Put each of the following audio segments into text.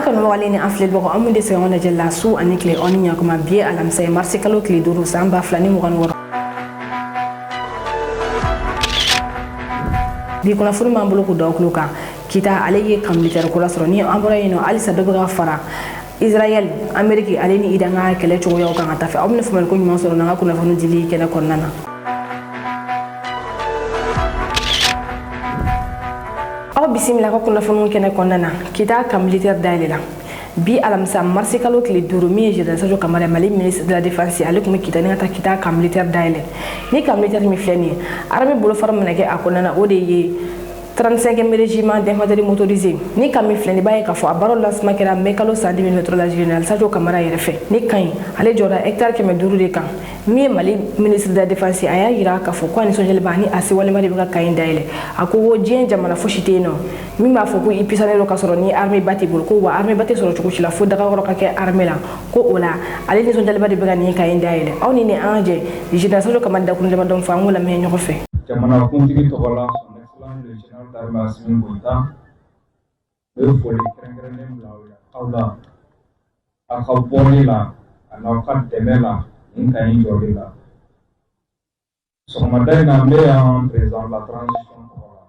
aka no wale ni afle bogo amunde se wona jella su anikle oninya kuma biye alam say marsi kalo kle duru samba flani mo gan wor bi kuna furu mambulo ku daw kluka kita aleye kam liter ko lasro ni ambra yino ali sa doga fara Israel Ameriki aleni idanga kele chogo yo kan atafe amne fumal ko nyuma soro na kuna funu jili kele konnana aw bismillah ko kuna funu kene konnana kita kam liter dalela bi alamsa marsi kalo kle duru mi jida sajo kamara mali ministre de la défense alikum kita ni kita kam liter dalela ni kam liter mi fleni arame bolo faram nake akonnana ode ye 35e régiment d'infanterie motorisée ni kami fleni baye ka fo abaro lancement kera mekalo 110 mm la général Sadio Camara yere fe ni kan ale jora hectare keme duru de kan mi mali ministre de la défense aya yira ka fo ko ni sonjele bani asi wale mari ka kayin daile ako wo jien jamana fo shiteno mi ma fo ko ipisane lo kasoro ni armée bati bol ko wa armée bati soro chuko chila fo daga ro ka ke armée la ko ola ale ni sonjele bari ka ni kayin daile awni ni anje général Sadio Camara da kun le madom fa ngula me nyoko fe jamana ko tigi to wala le général d'armée Assimi Goïta le folie krengrene blawla awla akaboni la anaka demela inka injoli la so madai na me en présent la transition voilà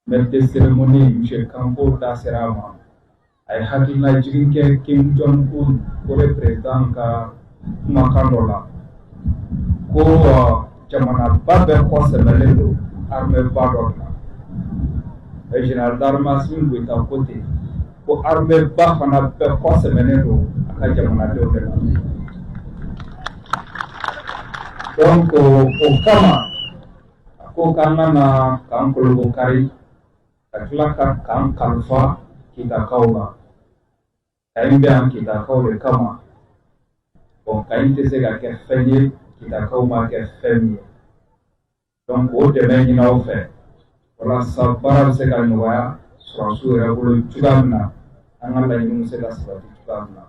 mais des cérémonies monsieur Kampo da serama ay hakina jiginke Kim Jong Un ko le président ka makandola ko jamana babe ko semelendo armée badona le général d'armée Assimi Goïta côté pour armée ba fana be ko semenendo aka jamana de la donc au kama ko kana na kan ko kari akla kan kalfa kita kauba kaimbe an kita kauba kama bon kainte se ga ke fenye kita kauba ke fenye donc au demain ni na fait wala sabara se ga noya so regulo tugamna angala ni se ga sabati tugamna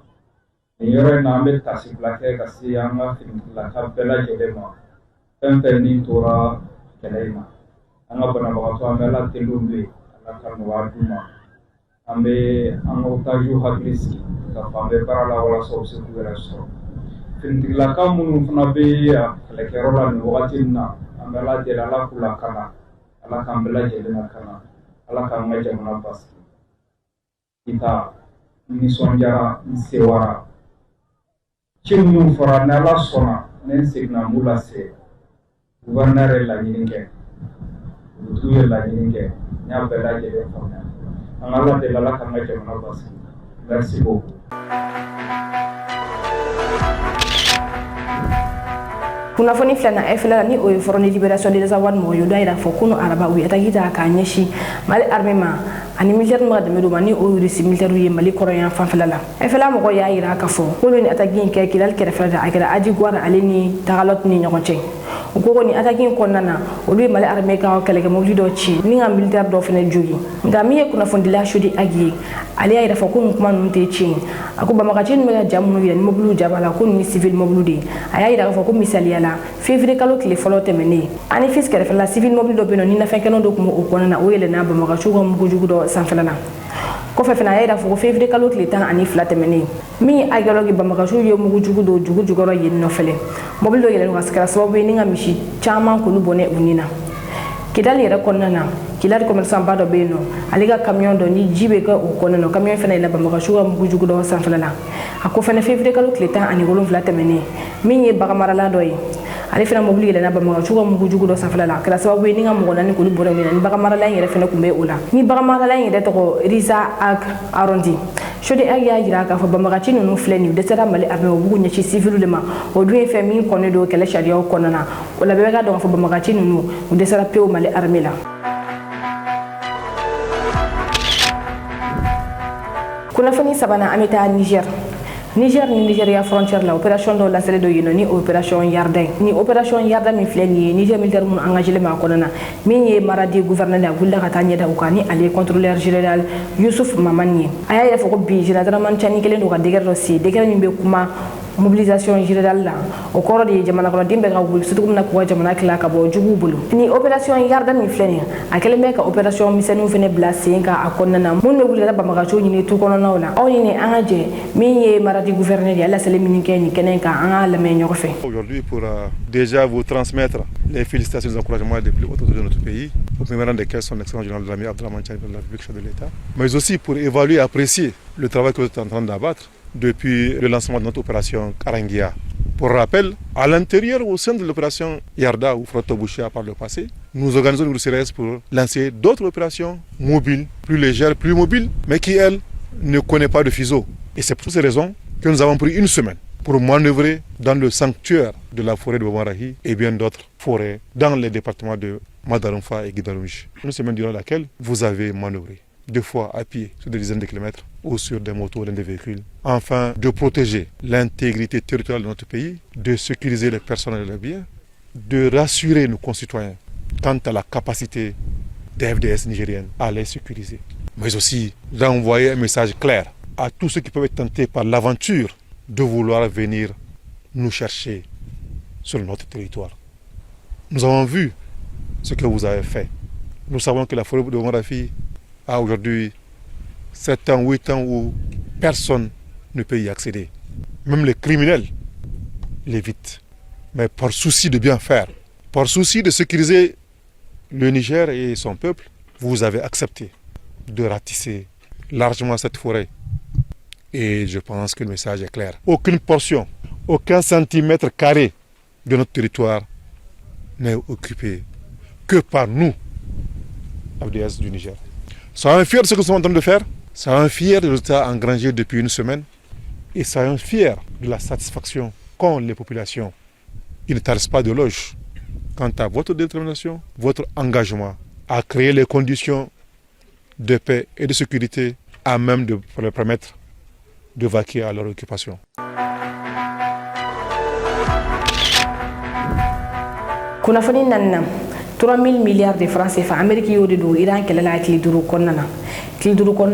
ni yore na ambe kasi plake kasi anga fin la tabela jedema tempe ni tora kelaima anga bana ba to amela telumbe ala kanwa duma ambe anga utaju hagliski ka pambe para la wala so se kuera so fin la kamu funa be ya le kerola ni watina ambela jela la kula kana ala kambela jela kana ala kanga jamana pas kita ni sonjara ni sewara chimu fora na la sona nen signa mula se gouverneur la nyinge tuye la nyinge nya bela jela fona angala de la kanga jamana pas merci beaucoup kuna foni flana efla ni o foroni libération des awan mo yo daira fo kuno araba wi atagita ka nyeshi mali armement ani militaire mo de medo mani o risi militaire yi mali korean fa flala efla mo ko yaira ka fo ko ni atagin ke kilal ke refla akira aji gwara alini tagalot ni nyokonche ko ni atagin ko nana o lui mali armée ka kale ke mo lido chi ni ngam militaire do fene jogi ngami kuna fondi la shudi agi ali yaira fo ko kuma nte chi akuba makachin me jamu ni mo blu jabala ko ni civil mo blu de ayaira fo ko misali ala février kalo kile folo temene ani fiskere fela civil mobile do beno ni na fenkeno do kuma o kona na oyele na ba maka chugo mu jugu do sanfela ko fe fena yaira fo février kalo kile tan ani fla temene mi agalogi ba maka chugo mu jugu do jugu ro yin no fele mobile do yele no askara sababu ni ngamishi chama ko lu bone unina kidali yere konna na kilari commerçant ba do beno aliga camion do ni jibe ko o kona no camion fena ila ba maka chugo mu jugu do sanfela ako fena février kalo kile tan ani golon fla temene mi ye bagamara la do yi ale fena mobili yele na ba ma chugo mu jugu do safala la kala sababu ni nga mo nani ko lu bore ni baga mara la yele fena kumbe ola ni baga mara la yele to ko risa ak arondi shodi ak ya yira ka fa ba ma chinu no fleni de sera mali arme o bugu nyachi civil le ma o du fe mi ko ne do kala sharia o konana ola be ga do fa ba ma chinu no de sera pe o mali arme la kuna fani sabana amita Niger ni Nigeria frontière la opération do la sele do yino ni opération Yarden ni opération Yarden mi fleni Niger militaire mun engagé le ma konana mi maradi gouverneur la gulla ka tanya da ukani ali contrôleur général Youssouf Mamani aya ya foko bi général man chani kelen do ka deger do si deger mi be kuma mobilisation générale la o kɔrɔ de ye jamana kɔnɔden bɛɛ ka wuli surtout mina k'u ka jamana tila ka bɔ juguw bolo ni opération yarda min filɛ nin a kɛlen bɛ ka opération misɛnninw fɛnɛ bila sen kan a kɔnɔna na minnu bɛ wuli ka taa banbaganciw ɲini tu kɔnɔnaw la aw ni nin an ka jɛ min ye maradi gouverneur ye ala seli min kɛ nin kɛnɛ kan an ka lamɛn ɲɔgɔn fɛ. Aujourd'hui pour déjà vous transmettre les félicitations et les encouragements des plus hautes autorités de notre pays, au premier rang desquels son excellence général de l'Amir Abdrahmane Tiani de la République chef de l'État, mais aussi pour évaluer et apprécier le travail que vous êtes en train d'abattre depuis le lancement de notre opération Karangia. Pour rappel, à l'intérieur, au sein de l'opération Yarda ou Frotto Bouchia par le passé, nous organisons une CRS pour lancer d'autres opérations mobiles, plus légères, plus mobiles, mais qui, elles, ne connaissent pas de fuseau. Et c'est pour ces raisons que nous avons pris une semaine pour manœuvrer dans le sanctuaire de la forêt de Bamarahi et bien d'autres forêts dans les départements de Madarumfa et Guidarunji. Une semaine durant laquelle vous avez manœuvré, 2 fois à pied sur des dizaines de kilomètres ou sur des motos, dans des véhicules, afin de protéger l'intégrité territoriale de notre pays, de sécuriser les personnes et les biens, de rassurer nos concitoyens quant à la capacité des FDS nigériennes à les sécuriser, mais aussi d'envoyer un message clair à tous ceux qui peuvent être tentés par l'aventure de vouloir venir nous chercher sur notre territoire. Nous avons vu ce que vous avez fait. Nous savons que la forêt de Marafi a aujourd'hui 7 ans, 8 ans où personne ne peut y accéder. Même les criminels l'évitent. Mais par souci de bien faire, par souci de sécuriser le Niger et son peuple, vous avez accepté de ratisser largement cette forêt. Et je pense que le message est clair. Aucune portion, aucun centimètre carré de notre territoire n'est occupé que par nous, FDS du Niger. Soyons fiers de ce que nous sommes en train de faire, soyons fiers des résultats engrangés depuis une semaine et soyons fiers de la satisfaction qu'ont les populations. Ils ne tarissent pas de loge quant à votre détermination, votre engagement à créer les conditions de paix et de sécurité à même de leur permettre de vaquer à leur occupation. Kunnafoni nanna 3000 milliards de francs CFA Amérique yo de do Iran kala la kili duru konnana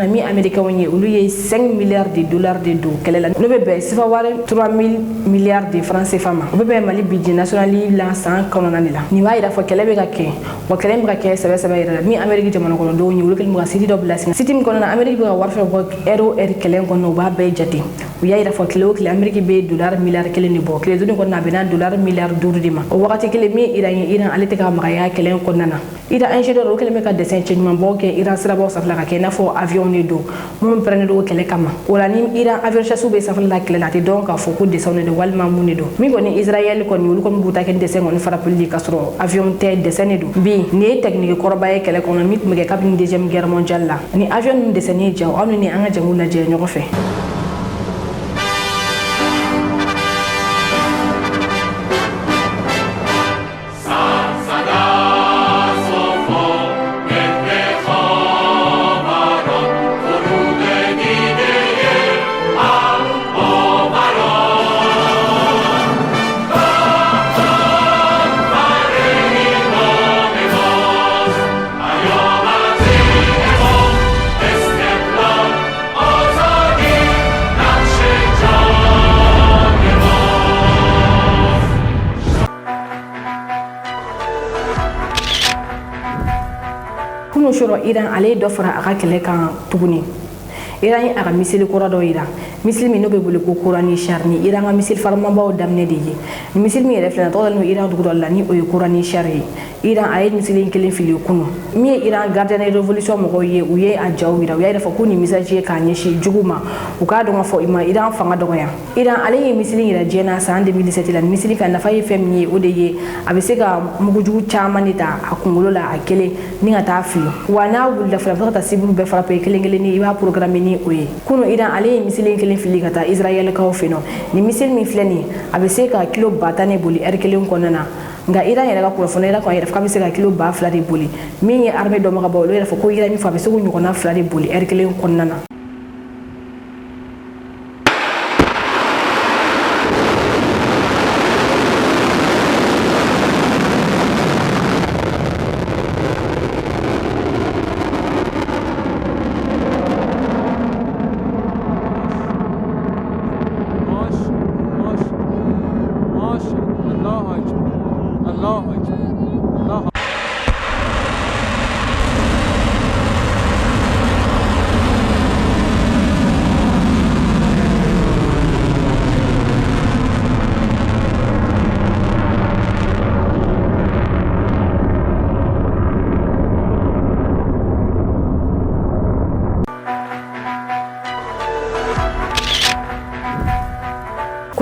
mi Amérique wonye ulu ye 5 milliards de dollars de do kala la no bebe sifa ware 3000 milliards de francs CFA ma bebe mali budget national la 100 konona ni la ni wa ira fo kala be gake wa kala be gake sabe ira mi Amérique jamana ko do ulu kala mga city do blessing city konona Amérique be war fa ko euro kala ko no ba be jati u ya ira fo kala Amérique be dollar milliard kala ni bo kala do ko na be na dollar milliard duru dima o wakati kala mi Iran alete ka magaya kelen konnana ida ingénieur o keleme ka dessin changement bo ke Iran sira bo safla ka kena fo avion ni do mum prene do kele kama wala ni Iran avion chassou be safla la kele lati donc fo ko dessin de walma muni do mi goni Israël ko ni wul ko buta ken dessin on farapuli kasro avion te dessin do bi ni technique korba e kele kono mi me ka bin deuxième guerre mondiale la ni avion dessin ni jaw amni ni anga jamu la je ñoko fe Iran ale do fara aka kele kan tuguni Iran aga misil kora do ira misil mi no be bole ko Qurani sharni Iran ga misil farma baw damne de yi misil mi refla to dal no Iran dugu dal ni o Qurani sharri Iran ay misil kelen fili kunu mi Iran gardien révolution mo ye u ye a jaw ira ya dafa kuni message ka nyeshi juguma u ka do fo ima Iran fanga do ya Iran ale misil ira jena sa 2017 la misil ka na faye fem ni o de ye abise ga muguju chamani ta akungolo la akele ni ngata fili wana wulla fara ta siburu be fara pe kelen ni iba programme ni oye kuno Iran ale misil kelen fili kata Israel ka ofino ni misil mi fleni abise ka kilo batane boli erkelen konana nga Iran yɛrɛ ka kunnafoni yɛrɛ kan yɛrɛ ka bɛ se ka kilo 2 de boli min ye armée dɔ ma ka bɔ olu yɛrɛ fɔ ko Iran min fɔ a bɛ se k'o ɲɔgɔnna 2 de boli heure kelen kɔnɔna na Moche.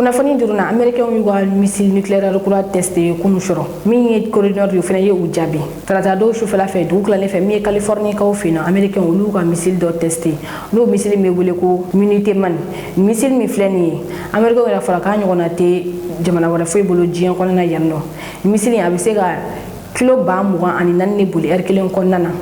kunnafoni diruna américain yu ga missile nucléaire kula testé kunu shoro mi corridor yu fena ye u jabi trata do shu fela fe dugla le fe mi californie ka ofina américain ulu ga missile do testé no missile me wole ko minute man missile mi fleni américain ya fara ka nyona te jamana wala fe bolo jien ko na yanno missile abise ga kilo ba mu ani nanni buli erkelen ko nana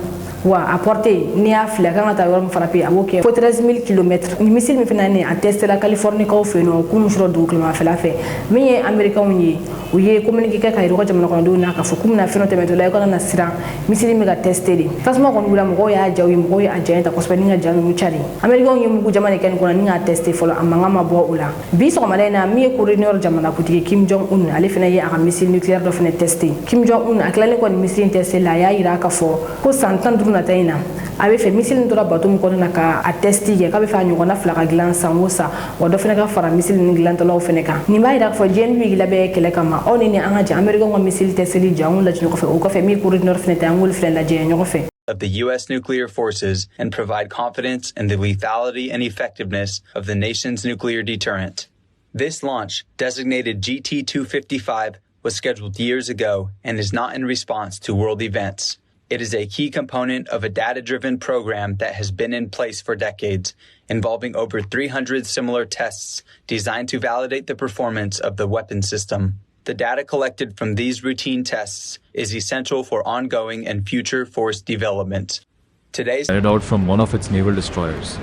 wa apporter ni afla kan ta yor frappé aboke 13000 km ni missile mi finane a tester la californie ko feno kunu shro do klima fela fe mi américain ni uye communiquer ka iro jamana ko do na ka fukum na feno temeto la ko na sira missile mi ga tester di fasma ko ngula mo ya jawi mo ya agenda ko spending jawi mu chari américain ni mu jamana ken ko ni ga tester folo amanga ma bo ula bi so malena mi ko renor jamana ko tike Kim Jong Un ale fena ye a missile nucléaire do fena tester Kim Jong Un aklale ko missile tester la ya ira ka fo ko santan na taina abe fe missile ndora batum ko na ka attesti ke ka be fa nyugo na flaka glan samosa wa do fena ka fara missile ni glan to law fena ka ni mai da fo jen wi gila be kele kama oni ni anga ja america ngo missile teseli jaun la ko fe o ko fe mi ko nor fena ta ngul fena la je nyugo fe of the U.S. nuclear forces and provide confidence in the lethality and effectiveness of the nation's nuclear deterrent. This launch, designated GT-255, was scheduled years ago and is not in response to world events. It is a key component of a data-driven program that has been in place for decades, involving over 300 similar tests designed to validate the performance of the weapon system. The data collected from these routine tests is essential for ongoing and future force development. Today's carried out from one of its naval destroyers.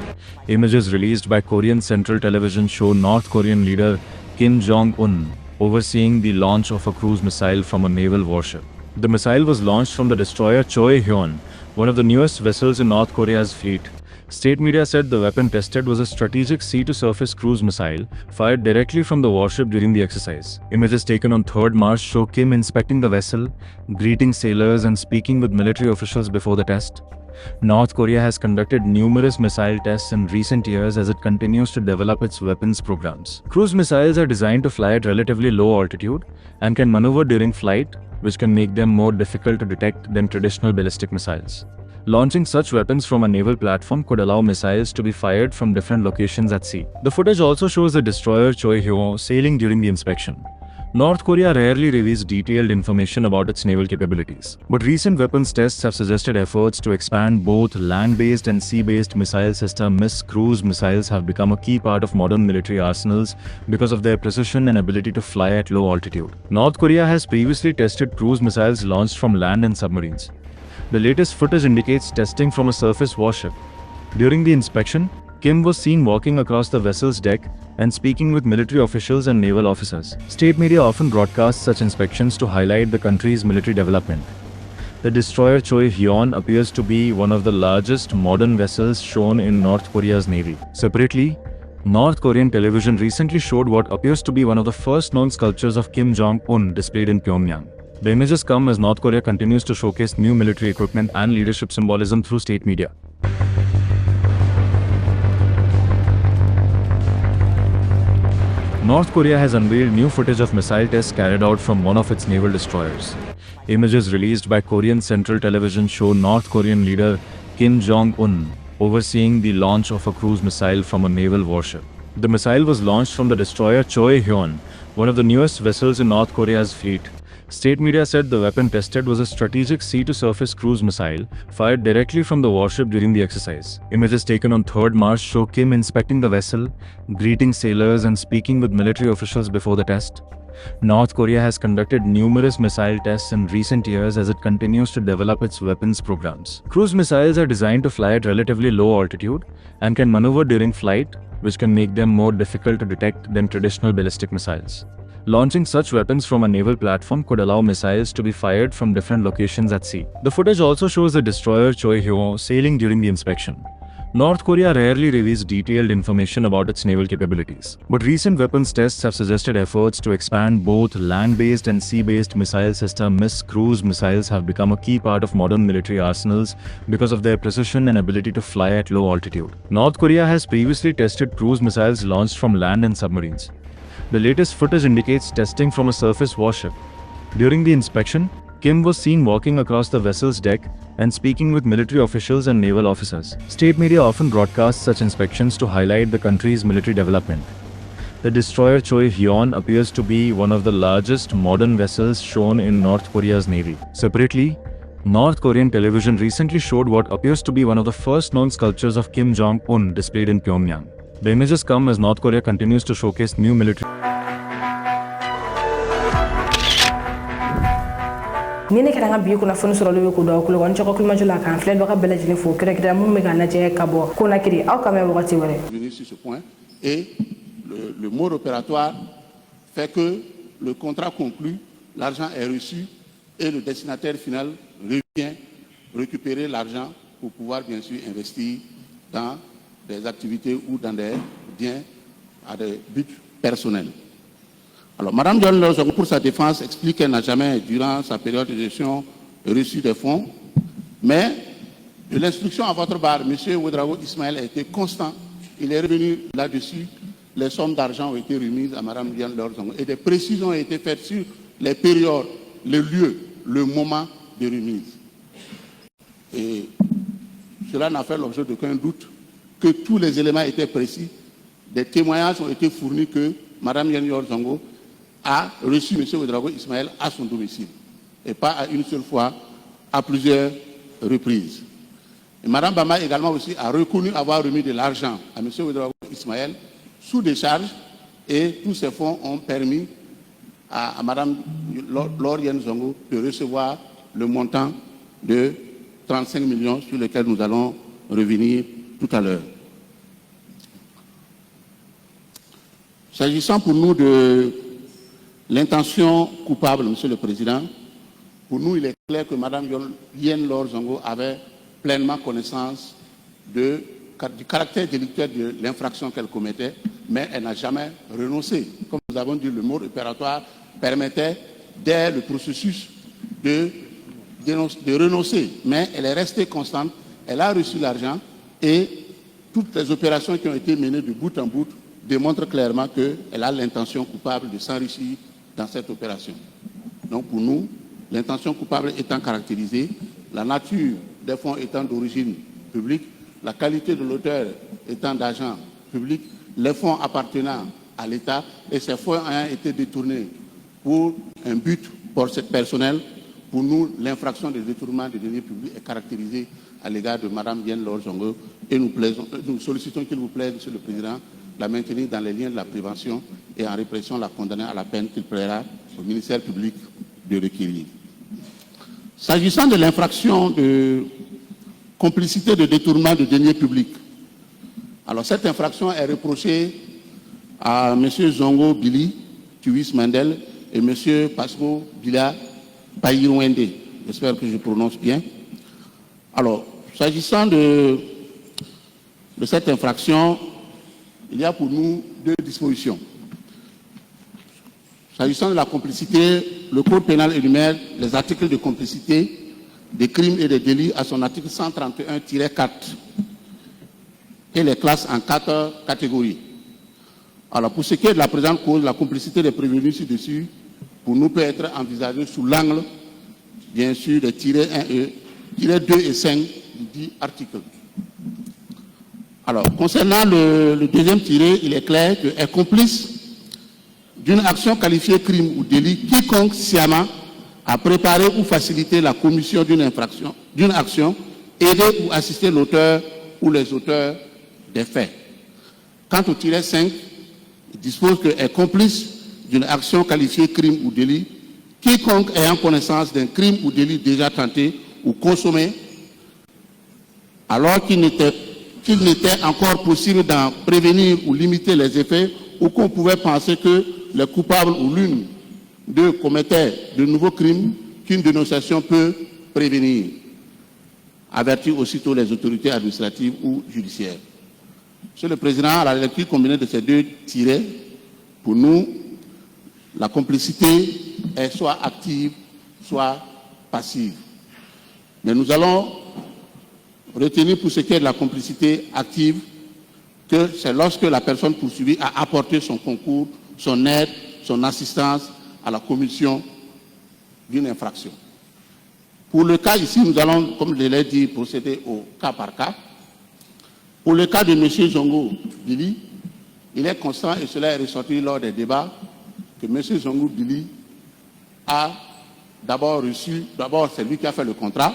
Images released by Korean Central Television show North Korean leader Kim Jong-un overseeing the launch of a cruise missile from a naval warship. The missile was launched from the destroyer Choi Hyun, one of the newest vessels in North Korea's fleet. State media said the weapon tested was a strategic sea-to-surface cruise missile fired directly from the warship during the exercise. Images taken on 3rd March show Kim inspecting the vessel, greeting sailors and speaking with military officials before the test. North Korea has conducted numerous missile tests in recent years as it continues to develop its weapons programs. Cruise missiles are designed to fly at relatively low altitude and can maneuver during flight, which can make them more difficult to detect than traditional ballistic missiles. Launching such weapons from a naval platform could allow missiles to be fired from different locations at sea. The footage also shows the destroyer Choi Hyun sailing during the inspection. North Korea rarely reveals detailed information about its naval capabilities, but recent weapons tests have suggested efforts to expand both land-based and sea-based missile systems. Cruise missiles have become a key part of modern military arsenals because of their precision and ability to fly at low altitude. North Korea has previously tested cruise missiles launched from land and submarines. The latest footage indicates testing from a surface warship. During the inspection, Kim was seen walking across the vessel's deck and speaking with military officials and naval officers. State media often broadcast such inspections to highlight the country's military development. The destroyer Choi Hyun appears to be one of the largest modern vessels shown in North Korea's navy. Separately, North Korean television recently showed what appears to be one of the first known sculptures of Kim Jong-un displayed in Pyongyang. The images come as North Korea continues to showcase new military equipment and leadership symbolism through state media. North Korea has unveiled new footage of missile tests carried out from one of its naval destroyers. Images released by Korean Central Television show North Korean leader Kim Jong-un overseeing the launch of a cruise missile from a naval warship. The missile was launched from the destroyer Choi Hyun, one of the newest vessels in North Korea's fleet. State media said the weapon tested was a strategic sea-to-surface cruise missile fired directly from the warship during the exercise. Images taken on 3rd March show Kim inspecting the vessel, greeting sailors and speaking with military officials before the test. North Korea has conducted numerous missile tests in recent years as it continues to develop its weapons programs. Cruise missiles are designed to fly at relatively low altitude and can maneuver during flight, which can make them more difficult to detect than traditional ballistic missiles. Launching such weapons from a naval platform could allow missiles to be fired from different locations at sea. The footage also shows the destroyer Choi Hyun sailing during the inspection. North Korea rarely reveals detailed information about its naval capabilities, but recent weapons tests have suggested efforts to expand both land-based and sea-based missile systems. Cruise missiles have become a key part of modern military arsenals because of their precision and ability to fly at low altitude. North Korea has previously tested cruise missiles launched from land and submarines. The latest footage indicates testing from a surface warship. During the inspection, Kim was seen walking across the vessel's deck and speaking with military officials and naval officers. State media often broadcast such inspections to highlight the country's military development. The destroyer Choi Hyun appears to be one of the largest modern vessels shown in North Korea's navy. Separately, North Korean television recently showed what appears to be one of the first known sculptures of Kim Jong-un displayed in Pyongyang. The images come as North Korea continues to showcase new military. Nene karanga bi kuna fonu soro lewe kudo kulo gon choko kulma jula kan fled baka bela jine fo kira kira mum mega na je kabo kuna kiri aw kame wakati wore. Venir sur ce point et le mode opératoire fait que le contrat conclu, l'argent est reçu et le destinataire final revient récupérer l'argent pour pouvoir bien sûr investir dans des activités ou dans des biens à des buts personnels. Alors, Mme Dion, pour sa défense, explique qu'elle n'a jamais, durant sa période de gestion, reçu des fonds. Mais de l'instruction à votre barre, M. Ouedraogo Ismaël a été constant. Il est revenu là-dessus. Les sommes d'argent ont été remises à Mme Dion et des précisions ont été faites sur les périodes, le lieu, le moment de remise. Et cela n'a fait l'objet d'aucun doute que tous les éléments étaient précis. Des témoignages ont été fournis que Mme Dion Zongo a reçu M. Ouedraogo Ismaël à son domicile. Et pas à une seule fois, à plusieurs reprises. Et Mme Bama également aussi a reconnu avoir remis de l'argent à M. Ouedraogo Ismaël sous décharge et tous ces fonds ont permis à Mme Lauriane Zongo de recevoir le montant de 35 millions sur lequel nous allons revenir tout à l'heure. S'agissant pour nous de l'intention coupable, Monsieur le Président, pour nous, il est clair que Mme Yen Lor Zongo avait pleinement connaissance du caractère délictuel de l'infraction qu'elle commettait, mais elle n'a jamais renoncé. Comme nous avons dit, le mode opératoire permettait, dès le processus, de renoncer, mais elle est restée constante, elle a reçu l'argent et toutes les opérations qui ont été menées de bout en bout démontrent clairement qu'elle a l'intention coupable de s'enrichir dans cette opération. Donc pour nous, l'intention coupable étant caractérisée, la nature des fonds étant d'origine publique, la qualité de l'auteur étant d'agent public, les fonds appartenant à l'État et ces fonds ayant été détournés pour un but personnel, pour nous, l'infraction de détournement de deniers publics est caractérisée à l'égard de Mme Yen Lor Zongo et nous sollicitons qu'il vous plaise, Monsieur le Président, la maintenir dans les liens de la prévention et en répression la condamner à la peine qu'il plaira au ministère public de requérir. S'agissant de l'infraction de complicité de détournement de deniers publics, alors cette infraction est reprochée à M. Zongo Billy, Tuis Mandel et M. Pasco Bila Payirouende. J'espère que je prononce bien. Alors, s'agissant de cette infraction, il y a pour nous deux dispositions. S'agissant de la complicité, le Code pénal énumère les articles de complicité des crimes et des délits à son article 131-4 et les classe en 4 catégories. Alors, pour ce qui est de la présente cause, la complicité des prévenus ci-dessus, pour nous, peut être envisagée sous l'angle, bien sûr, des tirets 2 et 5 du dit article. Alors, concernant le deuxième tiré, il est clair qu'elle est complice d'une action qualifiée crime ou délit quiconque sciemment a préparé ou facilité la commission d'une infraction, d'une action, aidé ou assisté l'auteur ou les auteurs des faits. Quant au tiret 5, il dispose qu'elle est complice d'une action qualifiée crime ou délit quiconque ayant connaissance d'un crime ou délit déjà tenté ou consommé alors qu'il n'était encore possible d'en prévenir ou limiter les effets ou qu'on pouvait penser que les coupables ou l'une d'eux commettaient de nouveaux crimes qu'une dénonciation peut prévenir. Avertir aussitôt les autorités administratives ou judiciaires. Monsieur le Président, à la lecture combinée de ces deux tirets, pour nous, la complicité est soit active, soit passive. Mais nous allons retenir pour ce qui est de la complicité active que c'est lorsque la personne poursuivie a apporté son concours, son aide, son assistance à la commission d'une infraction. Pour le cas ici, nous allons, comme je l'ai dit, procéder au cas par cas. Pour le cas de M. Zongo Billy, il est constant, et cela est ressorti lors des débats, que M. Zongou Billy a d'abord reçu, c'est lui qui a fait le contrat.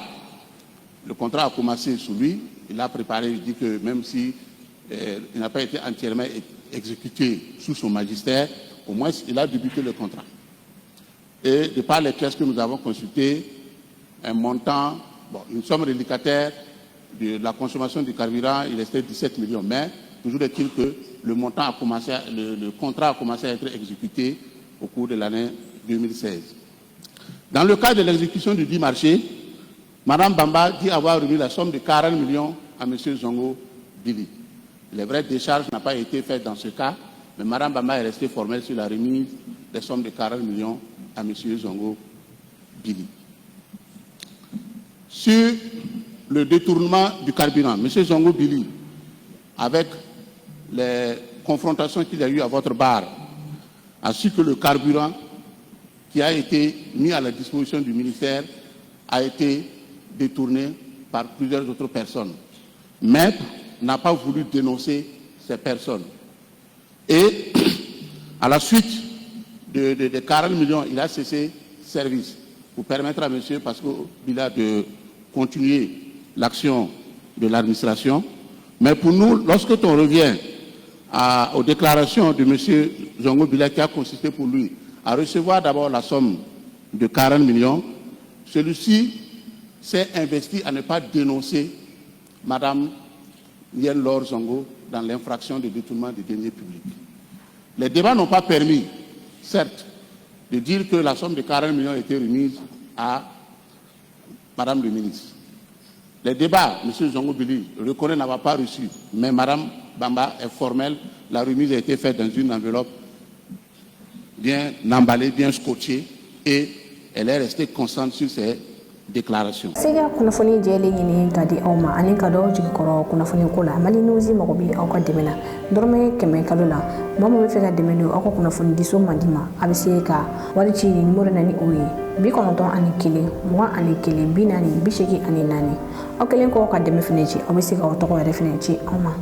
Le contrat a commencé sous lui, il a préparé, je dis que même si il n'a pas été entièrement exécuté sous son magistère, au moins il a débuté le contrat. Et de par les pièces que nous avons consultées, un montant, une somme relicataire de la consommation du carburant, il restait 17 millions. Mais toujours est-il que le contrat a commencé à être exécuté au cours de l'année 2016. Dans le cadre de l'exécution du dit marché, Mme Bamba dit avoir remis la somme de 40 millions à M. Zongo Billy. Les vraies décharges n'ont pas été faites dans ce cas, mais Mme Bamba est restée formelle sur la remise des sommes de 40 millions à M. Zongo Billy. Sur le détournement du carburant, M. Zongo Billy, avec les confrontations qu'il y a eu à votre bar, ainsi que le carburant qui a été mis à la disposition du ministère, a été détourné par plusieurs autres personnes. Mais n'a pas voulu dénoncer ces personnes. Et à la suite de 40 millions, il a cessé service pour permettre à M. Pasco Bila de continuer l'action de l'administration. Mais pour nous, lorsque on revient aux déclarations de M. Zongo Bila, qui a consisté pour lui à recevoir d'abord la somme de 40 millions, celui-ci s'est investi à ne pas dénoncer Mme Yen Lor Zongo dans l'infraction de détournement des deniers publics. Les débats n'ont pas permis, certes, de dire que la somme de 40 millions a été remise à Mme le ministre. Les débats, M. Zongo Billy reconnaît n'avoir pas reçu, mais Mme Bamba est formelle, la remise a été faite dans une enveloppe bien emballée, bien scotchée, et elle est restée constante sur ses déclarations. Sega kunafoni jeli nyini kadi awma ani kado jikoro kunafoni kula mali nuzi magobi awka demena dorme keme kalula mama be feka demenu awko kunafoni diso mandima abiseka wali ci numero nani oyi bi konoton ani kile mo ani kile binani bisheki ani nani awkelen ko ka deme feneci abiseka awto ko refeneci awma